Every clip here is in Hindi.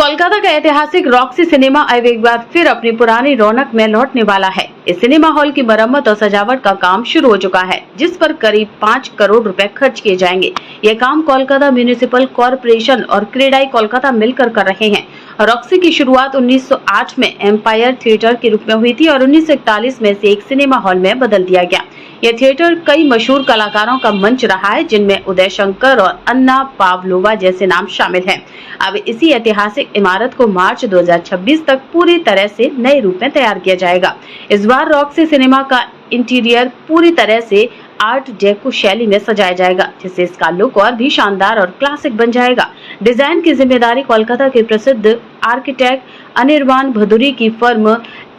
कोलकाता का ऐतिहासिक रॉक्सी सिनेमा अब एक बार फिर अपनी पुरानी रौनक में लौटने वाला है। इस सिनेमा हॉल की मरम्मत और सजावट का काम शुरू हो चुका है, जिस पर करीब 5 करोड़ रुपए खर्च किए जाएंगे। यह काम कोलकाता म्यूनिसिपल कॉरपोरेशन और क्रेडाई कोलकाता मिलकर कर रहे हैं। रॉक्सी की शुरुआत 1908 में एम्पायर थिएटर के रूप में हुई थी और 1941 में इसे एक सिनेमा हॉल में बदल दिया गया। यह थिएटर कई मशहूर कलाकारों का मंच रहा है, जिनमें उदय शंकर और अन्ना पावलोवा जैसे नाम शामिल हैं। अब इसी ऐतिहासिक इमारत को मार्च 2026 तक पूरी तरह से नए रूप में तैयार किया जाएगा। इस बार रॉक्सी सिनेमा का इंटीरियर पूरी तरह से आर्ट डेको शैली में सजाया जाएगा, जिससे इसका लुक और भी शानदार और क्लासिक बन जाएगा। डिजाइन की जिम्मेदारी कोलकाता के प्रसिद्ध आर्किटेक्ट अनिर्बान भदुरी की फर्म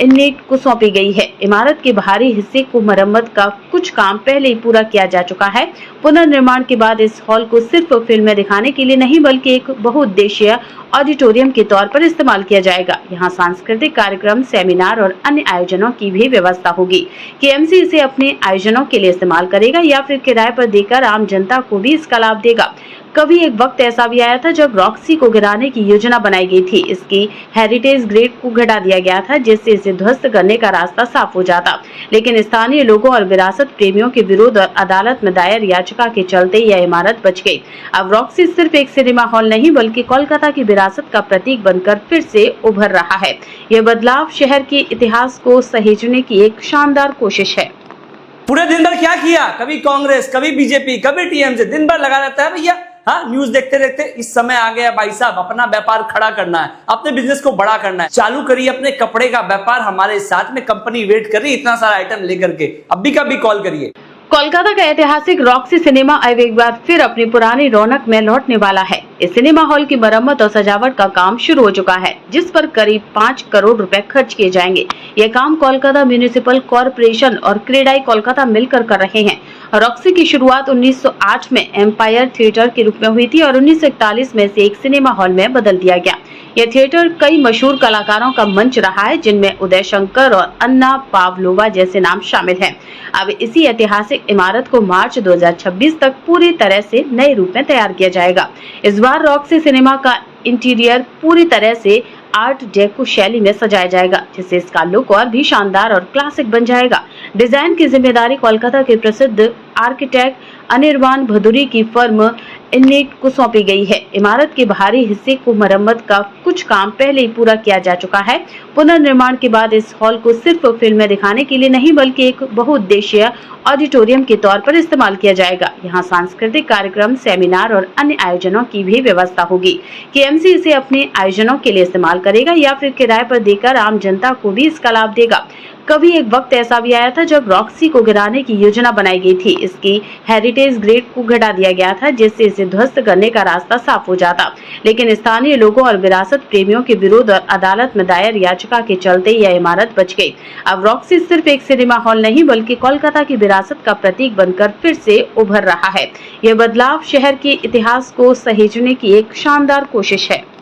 इन्निट को सौंपी गई है। इमारत के बाहरी हिस्से को मरम्मत का कुछ काम पहले ही पूरा किया जा चुका है। पुनर्निर्माण के बाद इस हॉल को सिर्फ फिल्में दिखाने के लिए नहीं, बल्कि एक बहुउद्देशीय ऑडिटोरियम के तौर पर इस्तेमाल किया जाएगा। यहाँ सांस्कृतिक कार्यक्रम, सेमिनार और अन्य आयोजनों की भी व्यवस्था होगी। केएमसी इसे अपने आयोजनों के लिए इस्तेमाल करेगा या फिर किराए पर देकर आम जनता को भी इसका लाभ देगा। कभी एक वक्त ऐसा भी आया था जब रॉक्सी को गिराने की योजना बनाई गई थी। इसकी हेरिटेज ग्रेड को घटा दिया गया था, जिससे इसे ध्वस्त करने का रास्ता साफ हो जाता। लेकिन स्थानीय लोगों और विरासत प्रेमियों के विरोध और अदालत में दायर याचिका के चलते यह इमारत बच गई। अब रॉक्सी सिर्फ एक सिनेमा हॉल नहीं, बल्कि कोलकाता की विरासत का प्रतीक बनकर फिर से उभर रहा है। यह बदलाव शहर के इतिहास को सहेजने की एक शानदार कोशिश है। पूरे दिन भर क्या किया, कभी कांग्रेस, कभी बीजेपी, कभी टीएमसी, दिन भर लगा रहता है भैया। हाँ, न्यूज देखते देखते इस समय आ गया भाई साहब, अपना व्यापार खड़ा करना है, अपने बिजनेस को बड़ा करना है। चालू करिए अपने कपड़े का व्यापार हमारे साथ में, कंपनी वेट कर रही है इतना सारा आइटम लेकर के। अभी का भी कॉल करिए। कोलकाता का ऐतिहासिक रॉक्सी सिनेमा अब एक बार फिर अपनी पुरानी रौनक में लौटने वाला है। इस सिनेमा हॉल की मरम्मत और सजावट का काम शुरू हो चुका है, जिस पर करीब 5 करोड़ रुपए खर्च किए जाएंगे। यह काम कोलकाता म्यूनिसिपल कॉरपोरेशन और क्रेडाई कोलकाता मिलकर कर रहे हैं। रॉक्सी की शुरुआत 1908 में एम्पायर थिएटर के रूप में हुई थी और 1941 में इसे एक सिनेमा हॉल में बदल दिया गया। यह थिएटर कई मशहूर कलाकारों का मंच रहा है, जिनमें उदय शंकर और अन्ना पावलोवा जैसे नाम शामिल हैं। अब इसी ऐतिहासिक इमारत को मार्च 2026 तक पूरी तरह से नए रूप में तैयार किया जाएगा। इस बार रॉक्सी सिनेमा का इंटीरियर पूरी तरह से आर्ट डेको शैली में सजाया जाएगा, जिससे इसका लुक और भी शानदार और क्लासिक बन जाएगा। डिजाइन की जिम्मेदारी कोलकाता के प्रसिद्ध आर्किटेक्ट अनिर्बान भदुरी की फर्म इन्निट को सौंपी गई है। इमारत के बाहरी हिस्से को मरम्मत का कुछ काम पहले ही पूरा किया जा चुका है। पुनर्निर्माण के बाद इस हॉल को सिर्फ फिल्में दिखाने के लिए नहीं, बल्कि एक बहुउद्देशीय ऑडिटोरियम के तौर पर इस्तेमाल किया जाएगा। यहाँ सांस्कृतिक कार्यक्रम, सेमिनार और अन्य आयोजनों की भी व्यवस्था होगी। केएमसी इसे अपने आयोजनों के लिए इस्तेमाल करेगा या फिर किराए पर देकर आम जनता को भी इसका लाभ देगा। कभी एक वक्त ऐसा भी आया था जब रॉक्सी को गिराने की योजना बनाई गई थी। इसकी हेरिटेज ग्रेड को घटा दिया गया था, जिससे इसे ध्वस्त करने का रास्ता साफ हो जाता। लेकिन स्थानीय लोगों और विरासत प्रेमियों के विरोध और अदालत में दायर याचिका के चलते यह इमारत बच गई। अब रॉक्सी सिर्फ एक सिनेमा हॉल नहीं, बल्कि कोलकाता की विरासत का प्रतीक बनकर फिर से उभर रहा है। यह बदलाव शहर के इतिहास को सहेजने की एक शानदार कोशिश है।